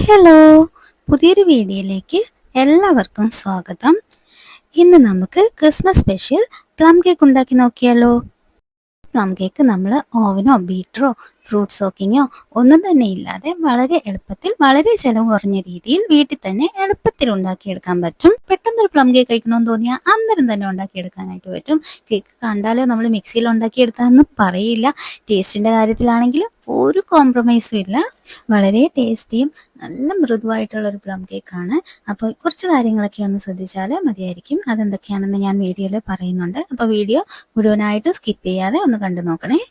Hello, പുതിയൊരു വീഡിയോയിലേക്ക് എല്ലാവർക്കും സ്വാഗതം. ഇന്ന് നമുക്ക് ക്രിസ്മസ് സ്പെഷ്യൽ പ്ലം കേക്ക് ഉണ്ടാക്കി നോക്കിയാലോ. പ്ലം കേക്ക് നമ്മൾ ഓവനോ ബീറ്ററോ ഫ്രൂട്ട് സോക്കിങ്ങോ ഒന്നും തന്നെ ഇല്ലാതെ വളരെ എളുപ്പത്തിൽ വളരെ ചിലവ് കുറഞ്ഞ രീതിയിൽ വീട്ടിൽ തന്നെ എളുപ്പത്തിൽ ഉണ്ടാക്കിയെടുക്കാൻ പറ്റും. പെട്ടെന്നൊരു പ്ലം കേക്ക് കഴിക്കണമെന്ന് തോന്നിയാൽ അന്നേരം തന്നെ ഉണ്ടാക്കിയെടുക്കാനായിട്ട് പറ്റും. കേക്ക് കണ്ടാലോ നമ്മൾ മിക്സിയിൽ ഉണ്ടാക്കിയെടുത്താന്ന് പറയില്ല. ടേസ്റ്റിന്റെ കാര്യത്തിലാണെങ്കിൽ ഒരു കോംപ്രമൈസും ഇല്ല. വളരെ ടേസ്റ്റിയും നല്ല മൃദുവായിട്ടുള്ള ഒരു പ്ലം കേക്കാണ്. അപ്പോൾ കുറച്ച് കാര്യങ്ങളൊക്കെ ഒന്ന് ശ്രദ്ധിച്ചാൽ മതിയായിരിക്കും. അതെന്തൊക്കെയാണെന്ന് ഞാൻ വീഡിയോയിൽ പറയുന്നുണ്ട്. അപ്പോൾ വീഡിയോ മുഴുവനായിട്ട് സ്കിപ്പ് ചെയ്യാതെ ഒന്ന് കണ്ടു നോക്കണേ.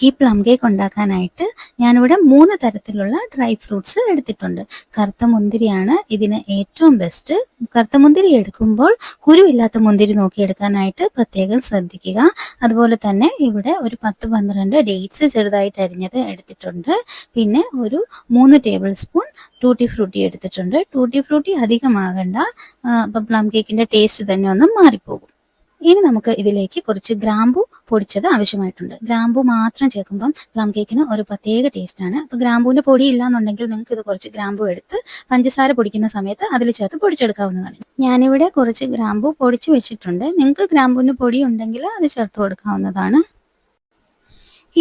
ഈ പ്ലം കേക്ക് ഉണ്ടാക്കാനായിട്ട് ഞാനിവിടെ 3 തരത്തിലുള്ള ഡ്രൈ ഫ്രൂട്ട്സ് എടുത്തിട്ടുണ്ട്. കറുത്ത മുന്തിരിയാണ് ഇതിന് ഏറ്റവും ബെസ്റ്റ്. കറുത്ത മുന്തിരി എടുക്കുമ്പോൾ കുരുവില്ലാത്ത മുന്തിരി നോക്കിയെടുക്കാനായിട്ട് പ്രത്യേകം ശ്രദ്ധിക്കുക. അതുപോലെ തന്നെ ഇവിടെ ഒരു 10-12 ഡേറ്റ്സ് ചെറുതായിട്ട് അരിഞ്ഞത് എടുത്തിട്ടുണ്ട്. പിന്നെ ഒരു 3 ടേബിൾ സ്പൂൺ ടൂട്ടി ഫ്രൂട്ടി എടുത്തിട്ടുണ്ട്. ടൂട്ടി ഫ്രൂട്ടി അധികമാകണ്ട, അപ്പം പ്ലം കേക്കിന്റെ ടേസ്റ്റ് തന്നെ ഒന്ന് മാറിപ്പോകും. ഇനി നമുക്ക് ഇതിലേക്ക് കുറച്ച് ഗ്രാമ്പു പൊടിച്ചത് ആവശ്യമായിട്ടുണ്ട്. ഗ്രാമ്പു മാത്രം ചേർക്കുമ്പം പ്ലം കേക്കിന് ഒരു പ്രത്യേക ടേസ്റ്റ് ആണ്. അപ്പോൾ ഗ്രാമ്പൂവിന്റെ പൊടി ഇല്ലാന്നുണ്ടെങ്കിൽ നിങ്ങൾക്ക് ഇത് കുറച്ച് ഗ്രാമ്പു എടുത്ത് പഞ്ചസാര പൊടിക്കുന്ന സമയത്ത് അതിൽ ചേർത്ത് പൊടിച്ചെടുക്കാവുന്നതാണ്. ഞാനിവിടെ കുറച്ച് ഗ്രാമ്പു പൊടിച്ച് വെച്ചിട്ടുണ്ട്. നിങ്ങൾക്ക് ഗ്രാമ്പൂവിന്റെ പൊടി ഉണ്ടെങ്കിൽ അത് ചേർത്ത് കൊടുക്കാവുന്നതാണ്.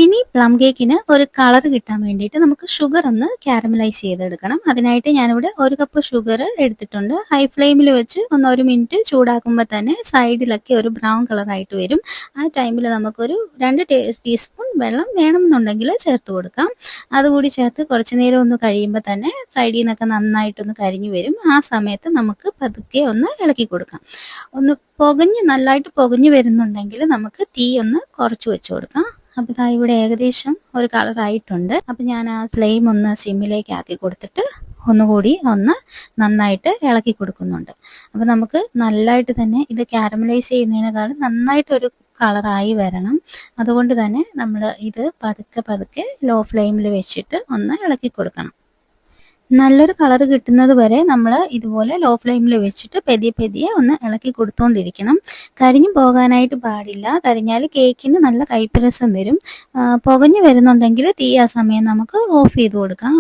ഇനി പ്ലം കേക്കിന് ഒരു കളർ കിട്ടാൻ വേണ്ടിയിട്ട് നമുക്ക് ഷുഗർ ഒന്ന് കാരമലൈസ് ചെയ്തെടുക്കണം. അതിനായിട്ട് ഞാനിവിടെ 1 കപ്പ് ഷുഗർ എടുത്തിട്ടുണ്ട്. ഹൈ ഫ്ലെയിമിൽ വെച്ച് 1 മിനിറ്റ് ചൂടാക്കുമ്പോൾ തന്നെ സൈഡിലൊക്കെ ഒരു ബ്രൗൺ കളറായിട്ട് വരും. ആ ടൈമിൽ നമുക്കൊരു 2 ടീസ്പൂൺ വെള്ളം വേണമെന്നുണ്ടെങ്കിൽ ചേർത്ത് കൊടുക്കാം. അതുകൂടി ചേർത്ത് കുറച്ച് നേരം ഒന്ന് കഴിയുമ്പോൾ തന്നെ സൈഡിൽ നിന്നൊക്കെ നന്നായിട്ടൊന്ന് കരിഞ്ഞു വരും. ആ സമയത്ത് നമുക്ക് പതുക്കെ ഒന്ന് ഇളക്കി കൊടുക്കാം. ഒന്ന് നല്ലതായിട്ട് പുകഞ്ഞു വരുന്നുണ്ടെങ്കിൽ നമുക്ക് തീ ഒന്ന് കുറച്ച് വെച്ച് കൊടുക്കാം. അപ്പോൾ ഇതാ ഇവിടെ ഏകദേശം ഒരു കളറായിട്ടുണ്ട്. അപ്പം ഞാൻ ആ ഫ്ലെയിം ഒന്ന് സിമ്മിലേക്ക് ആക്കി കൊടുത്തിട്ട് ഒന്നുകൂടി ഒന്ന് നന്നായിട്ട് ഇളക്കി കൊടുക്കുന്നുണ്ട്. അപ്പം നമുക്ക് നല്ലതായിട്ട് തന്നെ ഇത് കാരമലൈസ് ചെയ്യുന്നതിനേക്കാളും നന്നായിട്ടൊരു കളറായി വരണം. അതുകൊണ്ട് തന്നെ നമ്മൾ ഇത് പതുക്കെ ലോ ഫ്ലെയിമിൽ വെച്ചിട്ട് ഒന്ന് ഇളക്കി കൊടുക്കണം. നല്ലൊരു കളർ കിട്ടുന്നത് വരെ നമ്മൾ ഇതുപോലെ ലോ ഫ്ലെയിമിൽ വെച്ചിട്ട് പെതിയെ ഒന്ന് ഇളക്കി കൊടുത്തുകൊണ്ടിരിക്കണം. കരിഞ്ഞു പോകാനായിട്ട് പാടില്ല. കരിഞ്ഞാൽ കേക്കിന് നല്ല കയ്പ്പരസം വരും. പുകഞ്ഞു വരുന്നുണ്ടെങ്കിൽ തീ ആ സമയം നമുക്ക് ഓഫ് ചെയ്ത് കൊടുക്കാം.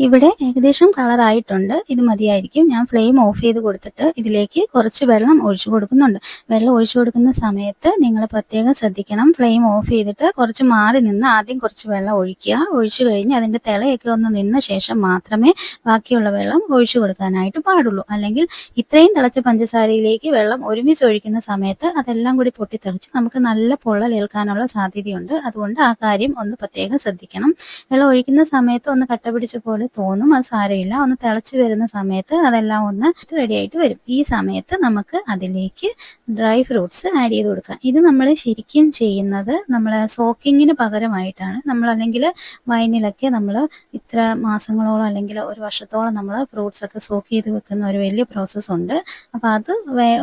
ഇവിടെ ഏകദേശം കളറായിട്ടുണ്ട്. ഇത് മതിയായിരിക്കും. ഞാൻ ഫ്ലെയിം ഓഫ് ചെയ്ത് കൊടുത്തിട്ട് ഇതിലേക്ക് കുറച്ച് വെള്ളം ഒഴിച്ചു കൊടുക്കുന്നുണ്ട്. വെള്ളം ഒഴിച്ചു കൊടുക്കുന്ന സമയത്ത് നിങ്ങൾ പ്രത്യേകം ശ്രദ്ധിക്കണം. ഫ്ലെയിം ഓഫ് ചെയ്തിട്ട് കുറച്ച് മാറി നിന്ന് ആദ്യം കുറച്ച് വെള്ളം ഒഴിക്കുക. ഒഴിച്ചു കഴിഞ്ഞ് അതിൻ്റെ തിളയൊക്കെ ഒന്ന് നിന്ന ശേഷം മാത്രമേ ബാക്കിയുള്ള വെള്ളം ഒഴിച്ചു കൊടുക്കാനായിട്ട് പാടുള്ളൂ. അല്ലെങ്കിൽ ഇത്രയും തിളച്ച പഞ്ചസാരയിലേക്ക് വെള്ളം ഒരുമിച്ച് ഒഴിക്കുന്ന സമയത്ത് അതെല്ലാം കൂടി പൊട്ടിത്തെറിച്ച് നമുക്ക് നല്ല പൊള്ളൽ ഏൽക്കാനുള്ള സാധ്യതയുണ്ട്. അതുകൊണ്ട് ആ കാര്യം ഒന്ന് പ്രത്യേകം ശ്രദ്ധിക്കണം. വെള്ളം ഒഴിക്കുന്ന സമയത്ത് ഒന്ന് കട്ട പിടിച്ച പോലെ തോന്നും. അത് സാരമില്ല. ഒന്ന് തിളച്ച് വരുന്ന സമയത്ത് അതെല്ലാം ഒന്ന് റെഡി ആയിട്ട് വരും. ഈ സമയത്ത് നമുക്ക് അതിലേക്ക് ഡ്രൈ ഫ്രൂട്ട്സ് ആഡ് ചെയ്ത് കൊടുക്കാം. ഇത് നമ്മൾ ശരിക്കും ചെയ്യുന്നത് നമ്മൾ സോക്കിങ്ങിന് പകരമായിട്ടാണ്. നമ്മൾ അല്ലെങ്കിൽ വൈനിലൊക്കെ നമ്മൾ ഇത്ര മാസങ്ങളോളം അല്ലെങ്കിൽ ഒരു വർഷത്തോളം നമ്മൾ ഫ്രൂട്ട്സ് ഒക്കെ സോക്ക് ചെയ്ത് വെക്കുന്ന ഒരു വലിയ പ്രോസസ്സ് ഉണ്ട്. അപ്പോൾ അത്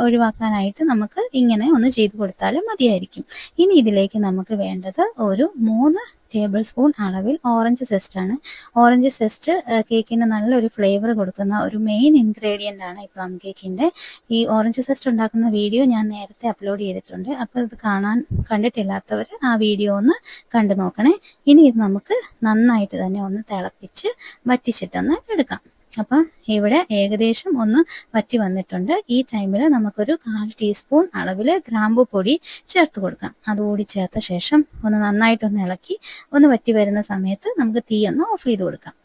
ഒഴിവാക്കാനായിട്ട് നമുക്ക് ഇങ്ങനെ ഒന്ന് ചെയ്ത് കൊടുത്താലും മതിയായിരിക്കും. ഇനി ഇതിലേക്ക് നമുക്ക് വേണ്ടത് ഒരു 3 ടേബിൾ സ്പൂൺ അളവിൽ ഓറഞ്ച് സെസ്റ്റ് ആണ്. ഓറഞ്ച് സെസ്റ്റ് കേക്കിന് നല്ലൊരു ഫ്ലേവർ കൊടുക്കുന്ന ഒരു മെയിൻ ഇൻഗ്രീഡിയൻ്റ് ആണ് ഈ പ്ലം കേക്കിൻ്റെ. ഈ ഓറഞ്ച് സെസ്റ്റ് ഉണ്ടാക്കുന്ന വീഡിയോ ഞാൻ നേരത്തെ അപ്ലോഡ് ചെയ്തിട്ടുണ്ട്. അപ്പോൾ ഇത് കണ്ടിട്ടില്ലാത്തവർ ആ വീഡിയോ ഒന്ന് കണ്ടു നോക്കണേ. ഇനി ഇത് നമുക്ക് നന്നായിട്ട് തന്നെ ഒന്ന് തിളപ്പിച്ച് വറ്റിച്ചിട്ടൊന്ന് എടുക്കാം. അപ്പം ഇവിടെ ഏകദേശം ഒന്ന് വറ്റി വന്നിട്ടുണ്ട്. ഈ ടൈമിൽ നമുക്കൊരു 1/4 ടീസ്പൂൺ അളവിൽ ഗ്രാമ്പു പൊടി ചേർത്ത് കൊടുക്കാം. അതുകൂടി ചേർത്ത ശേഷം ഒന്ന് നന്നായിട്ടൊന്ന് ഇളക്കി ഒന്ന് വറ്റി വരുന്ന സമയത്ത് നമുക്ക് തീ ഒന്ന് ഓഫ് ചെയ്ത് കൊടുക്കാം.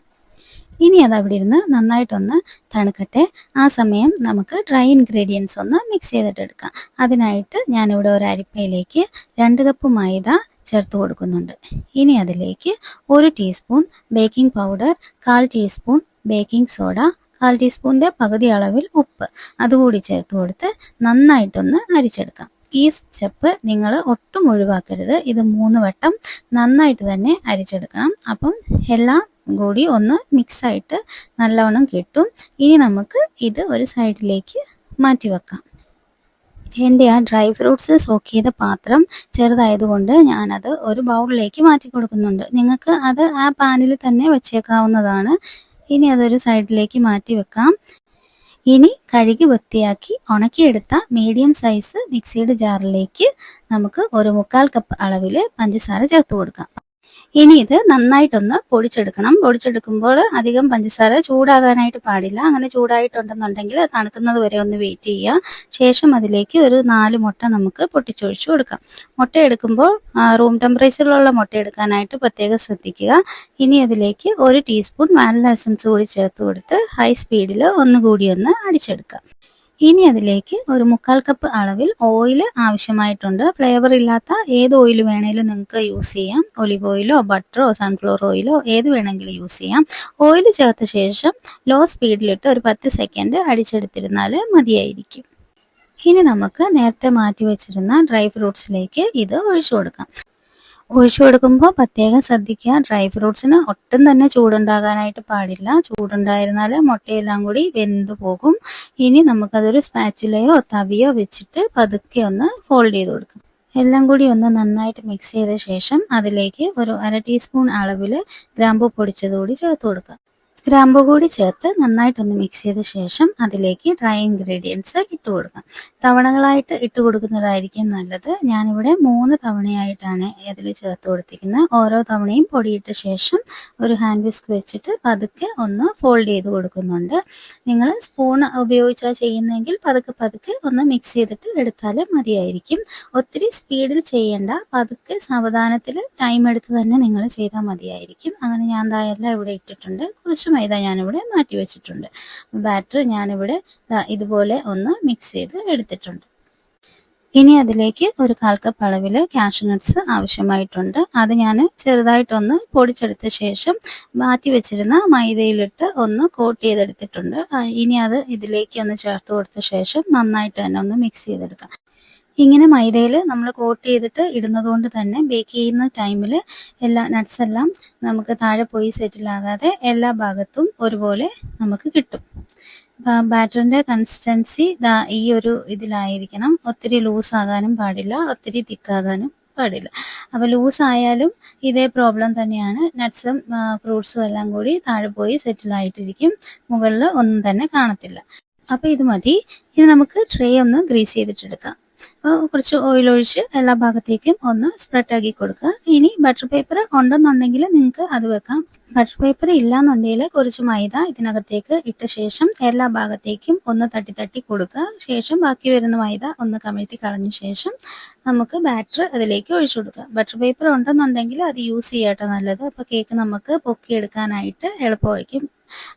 ഇനി അത് അവിടെ ഇരുന്ന് നന്നായിട്ടൊന്ന് തണുക്കട്ടെ. ആ സമയം നമുക്ക് ഡ്രൈ ഇൻഗ്രീഡിയൻസ് ഒന്ന് മിക്സ് ചെയ്തിട്ടെടുക്കാം. അതിനായിട്ട് ഞാനിവിടെ ഒരു അരിപ്പയിലേക്ക് 2 കപ്പ് മൈദ ചേർത്ത് കൊടുക്കുന്നുണ്ട്. ഇനി അതിലേക്ക് 1 teaspoon baking powder, 1/4 teaspoon baking soda, 1/4 ടീസ്പൂണിൻ്റെ പകുതി അളവിൽ ഉപ്പ് അതുകൂടി ചേർത്ത് കൊടുത്ത് നന്നായിട്ടൊന്ന് അരിച്ചെടുക്കാം. ഈ സ്റ്റെപ്പ് നിങ്ങൾ ഒട്ടും ഒഴിവാക്കരുത്. ഇത് 3 വട്ടം നന്നായിട്ട് തന്നെ അരിച്ചെടുക്കണം. അപ്പം എല്ലാം കൂടി ഒന്ന് മിക്സായിട്ട് നല്ലവണ്ണം കിട്ടും. ഇനി നമുക്ക് ഇത് ഒരു സൈഡിലേക്ക് മാറ്റി വെക്കാം. എൻ്റെ ആ ഡ്രൈ ഫ്രൂട്ട്സ് സോക്ക് ചെയ്ത പാത്രം ചെറുതായതുകൊണ്ട് ഞാനത് ഒരു ബൗളിലേക്ക് മാറ്റി കൊടുക്കുന്നുണ്ട്. നിങ്ങൾക്ക് അത് ആ പാനിൽ തന്നെ വെച്ചേക്കാവുന്നതാണ്. ഇനി അതൊരു സൈഡിലേക്ക് മാറ്റി വെക്കാം. ഇനി കഴുകി വൃത്തിയാക്കി ഉണക്കിയെടുത്ത മീഡിയം സൈസ് മിക്സിയുടെ ജാറിലേക്ക് നമുക്ക് ഒരു 1/4 കപ്പ് അളവിൽ പഞ്ചസാര ചേർത്ത് കൊടുക്കാം. ഇനി ഇത് നന്നായിട്ടൊന്ന് പൊടിച്ചെടുക്കണം. പൊടിച്ചെടുക്കുമ്പോൾ അധികം പഞ്ചസാര ചൂടാകാനായിട്ട് പാടില്ല. അങ്ങനെ ചൂടായിട്ടുണ്ടെന്നുണ്ടെങ്കിൽ തണുക്കുന്നത് വരെ ഒന്ന് വെയിറ്റ് ചെയ്യുക. ശേഷം അതിലേക്ക് ഒരു 4 മുട്ട നമുക്ക് പൊട്ടിച്ചൊഴിച്ചു കൊടുക്കാം. മുട്ട എടുക്കുമ്പോൾ റൂം ടെമ്പറേച്ചറിലുള്ള മുട്ട എടുക്കാനായിട്ട് പ്രത്യേകം ശ്രദ്ധിക്കുക. ഇനി അതിലേക്ക് 1 ടീസ്പൂൺ വാനില എസൻസ് കൂടി ചേർത്ത് കൊടുത്ത് ഹൈ സ്പീഡിൽ ഒന്നുകൂടി ഒന്ന് അടിച്ചെടുക്കാം. ഇനി അതിലേക്ക് ഒരു 1/4 കപ്പ് അളവിൽ ഓയിൽ ആവശ്യമായിട്ടുണ്ട്. ഫ്ലേവർ ഇല്ലാത്ത ഏത് ഓയിൽ വേണേലും നിങ്ങൾക്ക് യൂസ് ചെയ്യാം. ഒലിവ് ഓയിലോ ബട്ടറോ സൺഫ്ലവർ ഓയിലോ ഏത് വേണമെങ്കിലും യൂസ് ചെയ്യാം. ഓയിൽ ചേർത്ത ശേഷം ലോ സ്പീഡിലിട്ട് ഒരു 10 സെക്കൻഡ് അടിച്ചെടുത്തിരുന്നാൽ മതിയായിരിക്കും. ഇനി നമുക്ക് നേരത്തെ മാറ്റി വെച്ചിരുന്ന ഡ്രൈ ഫ്രൂട്ട്സിലേക്ക് ഇത് ഒഴിച്ചു കൊടുക്കാം. ഒഴിച്ചു കൊടുക്കുമ്പോൾ പ്രത്യേകം ശ്രദ്ധിക്കുക, ഡ്രൈ ഫ്രൂട്ട്സിന് ഒട്ടും തന്നെ ചൂടുണ്ടാകാനായിട്ട് പാടില്ല. ചൂടുണ്ടായിരുന്നാൽ മുട്ടയെല്ലാം കൂടി വെന്ത് പോകും. ഇനി നമുക്കതൊരു സ്പാച്ചുലയോ തവിയോ വെച്ചിട്ട് പതുക്കെ ഒന്ന് ഫോൾഡ് ചെയ്ത് കൊടുക്കാം. എല്ലാം കൂടി ഒന്ന് നന്നായിട്ട് മിക്സ് ചെയ്ത ശേഷം അതിലേക്ക് ഒരു 1/2 ടീസ്പൂൺ അളവിൽ ഗ്രാമ്പൂ പൊടിച്ചത് കൂടി ചേർത്ത് കൊടുക്കാം. ഗ്രാമ്പൂ കൂടി ചേർത്ത് നന്നായിട്ടൊന്ന് മിക്സ് ചെയ്ത ശേഷം അതിലേക്ക് ഡ്രൈ ഇൻഗ്രീഡിയൻസ് ഇട്ട് കൊടുക്കാം. തവണകളായിട്ട് ഇട്ട് കൊടുക്കുന്നതായിരിക്കും നല്ലത്. ഞാനിവിടെ 3 തവണയായിട്ടാണ് ഇതിൽ ചേർത്ത് കൊടുത്തിരിക്കുന്നത്. ഓരോ തവണയും പൊടിയിട്ട ശേഷം ഒരു ഹാൻഡ് വിസ്ക് വെച്ചിട്ട് പതുക്കെ ഒന്ന് ഫോൾഡ് ചെയ്ത് കൊടുക്കുന്നുണ്ട്. നിങ്ങൾ സ്പൂൺ ഉപയോഗിച്ചാൽ ചെയ്യുന്നതെങ്കിൽ പതുക്കെ പതുക്കെ ഒന്ന് മിക്സ് ചെയ്തിട്ട് എടുത്താൽ മതിയായിരിക്കും. ഒത്തിരി സ്പീഡിൽ ചെയ്യേണ്ട, പതുക്കെ സാവധാനത്തിൽ ടൈം എടുത്ത് തന്നെ നിങ്ങൾ ചെയ്താൽ മതിയായിരിക്കും. അങ്ങനെ ഞാൻ എല്ലാം ഇവിടെ ഇട്ടിട്ടുണ്ട്. കുറച്ച് മൈദ ഞാനിവിടെ മാറ്റി വെച്ചിട്ടുണ്ട്. ബാറ്റർ ഞാനിവിടെ ഇതുപോലെ ഒന്ന് മിക്സ് ചെയ്ത് എടുത്തിട്ടുണ്ട്. ഇനി അതിലേക്ക് ഒരു 1/4 കപ്പ് അളവിൽ കാഷ്യൂ നട്ട്സ് ആവശ്യമായിട്ടുണ്ട്. അത് ഞാൻ ചെറുതായിട്ടൊന്ന് പൊടിച്ചെടുത്ത ശേഷം മാറ്റി വെച്ചിരുന്ന മൈദയിലിട്ട് ഒന്ന് കോട്ട് ചെയ്തെടുത്തിട്ടുണ്ട്. ഇനി അത് ഇതിലേക്ക് ഒന്ന് ചേർത്ത് കൊടുത്ത ശേഷം നന്നായിട്ട് തന്നെ ഒന്ന് മിക്സ് ചെയ്തെടുക്കാം. ഇങ്ങനെ മൈദയിൽ നമ്മൾ കോട്ട് ചെയ്തിട്ട് ഇടുന്നത് കൊണ്ട് തന്നെ ബേക്ക് ചെയ്യുന്ന ടൈമിൽ എല്ലാ നട്ട്സ് എല്ലാം നമുക്ക് താഴെ പോയി സെറ്റിലാകാതെ എല്ലാ ഭാഗത്തും ഒരുപോലെ നമുക്ക് കിട്ടും. ബാറ്ററിൻ്റെ കൺസിസ്റ്റൻസി ഈ ഒരു ഇതിലായിരിക്കണം. ഒത്തിരി ലൂസ് ആകാനും പാടില്ല, ഒത്തിരി തിക്കാകാനും പാടില്ല. അപ്പോൾ ലൂസ് ആയാലും ഇതേ പ്രോബ്ലം തന്നെയാണ്. നട്ട്സും ഫ്രൂട്ട്സും എല്ലാം കൂടി താഴെ പോയി സെറ്റിലായിട്ടിരിക്കും, മുകളിൽ ഒന്നും തന്നെ കാണത്തില്ല. അപ്പോൾ ഇത് മതി. ഇനി നമുക്ക് ട്രേ ഒന്ന് ഗ്രീസ് ചെയ്തിട്ടെടുക്കാം. കുറച്ച് ഓയിൽ ഒഴിച്ച് എല്ലാ ഭാഗത്തേക്കും ഒന്ന് സ്പ്രെഡ് ആക്കി കൊടുക്കുക. ഇനി ബട്ടർ പേപ്പർ ഉണ്ടെന്നുണ്ടെങ്കിൽ നിങ്ങൾക്ക് അത് വെക്കാം. ബട്ടർ പേപ്പർ ഇല്ലാന്നുണ്ടെങ്കിൽ കുറച്ച് മൈദ ഇതിനകത്തേക്ക് ഇട്ട ശേഷം എല്ലാ ഭാഗത്തേക്കും ഒന്ന് തട്ടി തട്ടി കൊടുക്കുക. ശേഷം ബാക്കി വരുന്ന മൈദ ഒന്ന് കമിഴ്ത്തി കളഞ്ഞ ശേഷം നമുക്ക് ബാറ്റർ അതിലേക്ക് ഒഴിച്ചു കൊടുക്കുക. ബട്ടർ പേപ്പർ ഉണ്ടെന്നുണ്ടെങ്കിൽ അത് യൂസ് ചെയ്യാട്ടോ നല്ലത്. അപ്പോൾ കേക്ക് നമുക്ക് പൊക്കിയെടുക്കാനായിട്ട് എളുപ്പമായിരിക്കും.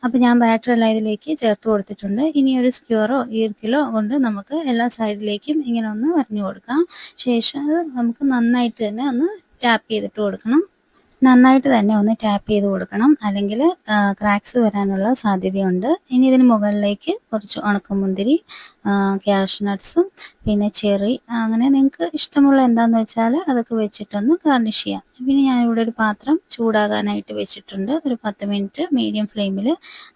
അപ്പോൾ ഞാൻ ബാറ്റർ എല്ലാം ഇതിലേക്ക് ചേർത്ത് കൊടുത്തിട്ടുണ്ട്. ഇനി ഒരു സ്ക്യൂറോ ഈർക്കിലോ കൊണ്ട് നമുക്ക് എല്ലാ സൈഡിലേക്കും ഇങ്ങനെ ഒന്ന് വരഞ്ഞു കൊടുക്കാം. ശേഷം നമുക്ക് നന്നായിട്ട് തന്നെ ഒന്ന് ടാപ്പ് ചെയ്തിട്ട് കൊടുക്കണം. നന്നായിട്ട് തന്നെ ഒന്ന് ടാപ്പ് ചെയ്ത് കൊടുക്കണം, അല്ലെങ്കിൽ ക്രാക്സ് വരാനുള്ള സാധ്യതയുണ്ട്. ഇനി ഇതിന് മുകളിലേക്ക് കുറച്ച് ഉണക്കമുന്തിരി, കാഷ്യൂ നട്ട്സും പിന്നെ ചെറി, അങ്ങനെ നിങ്ങൾക്ക് ഇഷ്ടമുള്ള എന്താണെന്ന് വെച്ചാൽ അതൊക്കെ വെച്ചിട്ടൊന്ന് ഗാർണിഷ് ചെയ്യാം. പിന്നെ ഞാനിവിടെ ഒരു പാത്രം ചൂടാകാനായിട്ട് വെച്ചിട്ടുണ്ട്. ഒരു 10 മിനിറ്റ് മീഡിയം ഫ്ലെയിമിൽ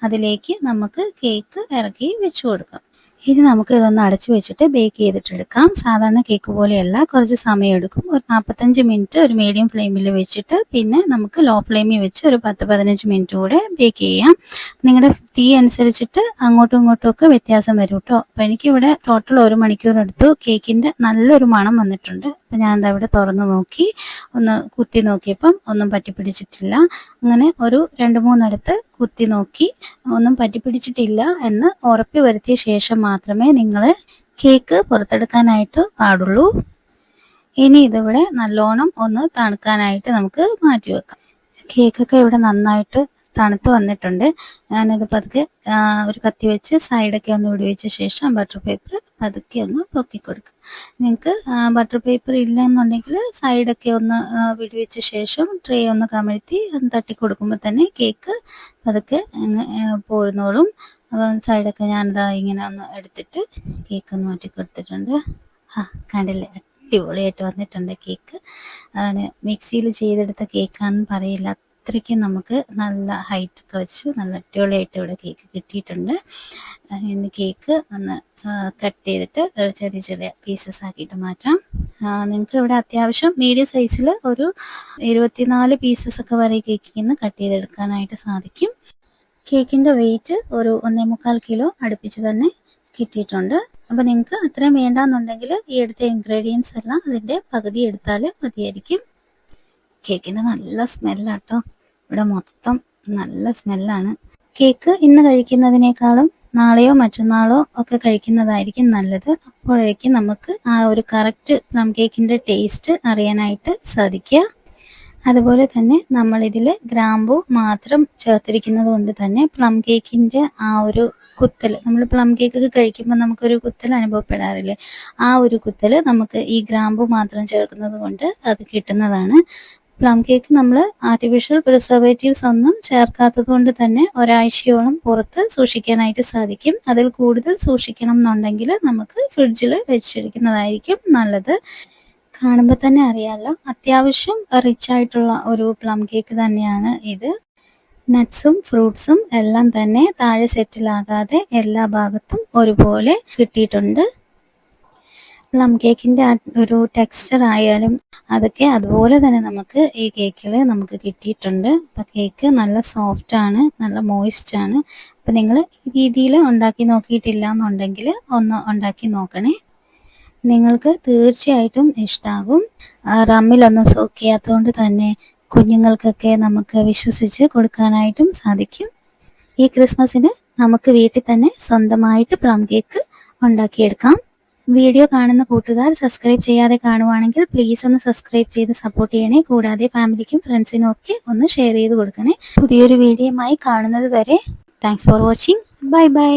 അതിലേക്ക് നമുക്ക് കേക്ക് ഇറക്കി വെച്ച് കൊടുക്കാം. ഇനി നമുക്ക് ഇതൊന്ന് അടച്ചു വെച്ചിട്ട് ബേക്ക് ചെയ്തിട്ടെടുക്കാം. സാധാരണ കേക്ക് പോലെയല്ല, കുറച്ച് സമയം എടുക്കും. ഒരു 45 മിനിറ്റ് ഒരു മീഡിയം ഫ്ലെയിമിൽ വെച്ചിട്ട് പിന്നെ നമുക്ക് ലോ ഫ്ലെയിമിൽ വെച്ച് ഒരു 10-15 മിനിറ്റ് കൂടെ ബേക്ക് ചെയ്യാം. നിങ്ങളുടെ തീ അനുസരിച്ചിട്ട് അങ്ങോട്ടും ഇങ്ങോട്ടും ഒക്കെ വ്യത്യാസം വരും കേട്ടോ. അപ്പോൾ എനിക്കിവിടെ ടോട്ടൽ 1 മണിക്കൂർ എടുത്തു. കേക്കിൻ്റെ നല്ലൊരു മണം വന്നിട്ടുണ്ട്. അപ്പം ഞാൻ എന്താ ഇവിടെ തുറന്ന് നോക്കി ഒന്ന് കുത്തി നോക്കിയപ്പം ഒന്നും പറ്റിപ്പിടിച്ചിട്ടില്ല. അങ്ങനെ ഒരു 2-3 കുത്തി നോക്കി ഒന്നും പറ്റിപ്പിടിച്ചിട്ടില്ല എന്ന് ഉറപ്പ് വരുത്തിയ ശേഷം മാത്രമേ നിങ്ങൾ കേക്ക് പുറത്തെടുക്കാനായിട്ട് പാടുള്ളൂ. ഇനി ഇതിവിടെ നല്ലോണം ഒന്ന് തണുക്കാനായിട്ട് നമുക്ക് മാറ്റി വെക്കാം. കേക്കൊക്കെ ഇവിടെ നന്നായിട്ട് തണുത്ത് വന്നിട്ടുണ്ട്. ഞാനത് പതുക്കെ ഒരു കത്തി വെച്ച് സൈഡൊക്കെ ഒന്ന് വിടുവിച്ച ശേഷം ബട്ടർ പേപ്പർ പതുക്കെ ഒന്ന് പൊക്കി കൊടുക്കും. നിങ്ങൾക്ക് ബട്ടർ പേപ്പർ ഇല്ലെന്നുണ്ടെങ്കിൽ സൈഡൊക്കെ ഒന്ന് വിടുവിച്ച ശേഷം ട്രേ ഒന്ന് കമഴ്ത്തി ഒന്ന് തട്ടി കൊടുക്കുമ്പോൾ തന്നെ കേക്ക് പതുക്കെ പോരുന്നോളും. അപ്പം സൈഡൊക്കെ ഞാനിതാ ഇങ്ങനെ ഒന്ന് എടുത്തിട്ട് കേക്ക് ഒന്ന് മാറ്റി കൊടുത്തിട്ടുണ്ട്. കണ്ടില്ലേ, അടിപൊളിയായിട്ട് വന്നിട്ടുണ്ട് കേക്ക്. മിക്സിയിൽ ചെയ്തെടുത്ത കേക്കാണെന്ന് പറയില്ല, അത്രയ്ക്ക് നമുക്ക് നല്ല ഹൈറ്റൊക്കെ വെച്ച് നല്ല അടിപൊളിയായിട്ട് ഇവിടെ കേക്ക് കിട്ടിയിട്ടുണ്ട്. ഇന്ന് കേക്ക് ഒന്ന് കട്ട് ചെയ്തിട്ട് ചെറിയ ചെറിയ പീസസ് ആക്കിയിട്ട് മാറ്റാം. നിങ്ങൾക്ക് ഇവിടെ അത്യാവശ്യം മീഡിയം സൈസിൽ ഒരു 24 പീസസ് ഒക്കെ വരെ കേക്കിൽ നിന്ന് കട്ട് ചെയ്തെടുക്കാനായിട്ട് സാധിക്കും. കേക്കിൻ്റെ വെയിറ്റ് ഒരു 1.25 കിലോ അടുപ്പിച്ച് തന്നെ കിട്ടിയിട്ടുണ്ട്. അപ്പോൾ നിങ്ങൾക്ക് അത്രയും വേണ്ടാന്നുണ്ടെങ്കിൽ ഈ എടുത്ത ഇൻഗ്രീഡിയൻസ് എല്ലാം അതിൻ്റെ പകുതി എടുത്താൽ മതിയായിരിക്കും. കേക്കിൻ്റെ നല്ല സ്മെല്ലാട്ടോ. ഇവിടെ മൊത്തം നല്ല സ്മെല്ലാണ്. കേക്ക് ഇന്ന് കഴിക്കുന്നതിനേക്കാളും നാളെയോ മറ്റന്നാളോ ഒക്കെ കഴിക്കുന്നതായിരിക്കും നല്ലത്. അപ്പോഴേക്കും നമുക്ക് ആ ഒരു കറക്റ്റ് പ്ലം കേക്കിൻ്റെ ടേസ്റ്റ് അറിയാനായിട്ട് സാധിക്കുക. അതുപോലെ തന്നെ നമ്മളിതിൽ ഗ്രാമ്പൂ മാത്രം ചേർത്തിരിക്കുന്നത് കൊണ്ട് തന്നെ പ്ലം കേക്കിൻ്റെ ആ ഒരു കുത്തൽ, നമ്മൾ പ്ലം കേക്കൊക്കെ കഴിക്കുമ്പോൾ നമുക്കൊരു കുത്തൽ അനുഭവപ്പെടാറില്ലേ, ആ ഒരു കുത്തൽ നമുക്ക് ഈ ഗ്രാമ്പൂ മാത്രം ചേർക്കുന്നത് കൊണ്ട് അത് കിട്ടുന്നതാണ്. പ്ലം കേക്ക് നമ്മൾ ആർട്ടിഫിഷ്യൽ പ്രിസർവേറ്റീവ്സ് ഒന്നും ചേർക്കാത്തത് കൊണ്ട് തന്നെ ഒരാഴ്ചയോളം പുറത്ത് സൂക്ഷിക്കാനായിട്ട് സാധിക്കും. അതിൽ കൂടുതൽ സൂക്ഷിക്കണം എന്നുണ്ടെങ്കിൽ നമുക്ക് ഫ്രിഡ്ജിൽ വെച്ചിരിക്കുന്നതായിരിക്കും നല്ലത്. കാണുമ്പോൾ തന്നെ അറിയാമല്ലോ, അത്യാവശ്യം റിച്ച് ആയിട്ടുള്ള ഒരു പ്ലം കേക്ക് തന്നെയാണ് ഇത്. നട്ട്സും ഫ്രൂട്ട്സും എല്ലാം തന്നെ താഴെ സെറ്റിലാകാതെ എല്ലാ ഭാഗത്തും ഒരുപോലെ കിട്ടിയിട്ടുണ്ട്. പ്ലം കേക്കിൻ്റെ ഒരു ടെക്സ്ചർ ആയാലും അതൊക്കെ അതുപോലെ തന്നെ നമുക്ക് ഈ കേക്കിൽ നമുക്ക് കിട്ടിയിട്ടുണ്ട്. അപ്പോൾ കേക്ക് നല്ല സോഫ്റ്റാണ്, നല്ല മോയിസ്റ്റാണ്. അപ്പോൾ നിങ്ങൾ ഈ രീതിയിൽ ഉണ്ടാക്കി നോക്കിയിട്ടില്ല എന്നുണ്ടെങ്കിൽ ഒന്ന് ഉണ്ടാക്കി നോക്കണേ, നിങ്ങൾക്ക് തീർച്ചയായിട്ടും ഇഷ്ടാകും. റമ്മിലൊന്നും സോക്ക് ചെയ്യാത്തതുകൊണ്ട് തന്നെ കുഞ്ഞുങ്ങൾക്കൊക്കെ നമുക്ക് വിശ്വസിച്ച് കൊടുക്കാനായിട്ടും സാധിക്കും. ഈ ക്രിസ്മസിന് നമുക്ക് വീട്ടിൽ തന്നെ സ്വന്തമായിട്ട് പ്ലം കേക്ക് ഉണ്ടാക്കിയെടുക്കാം. വീഡിയോ കാണുന്ന കൂട്ടുകാർ സബ്സ്ക്രൈബ് ചെയ്യാതെ കാണുവാണെങ്കിൽ പ്ലീസ് ഒന്ന് സബ്സ്ക്രൈബ് ചെയ്ത് സപ്പോർട്ട് ചെയ്യണേ. കൂടാതെ ഫാമിലിക്കും ഫ്രണ്ട്സിനും ഒക്കെ ഒന്ന് ഷെയർ ചെയ്ത് കൊടുക്കണേ. പുതിയൊരു വീഡിയോയുമായി കാണുന്നത് വരെ thanks for watching. Bye bye.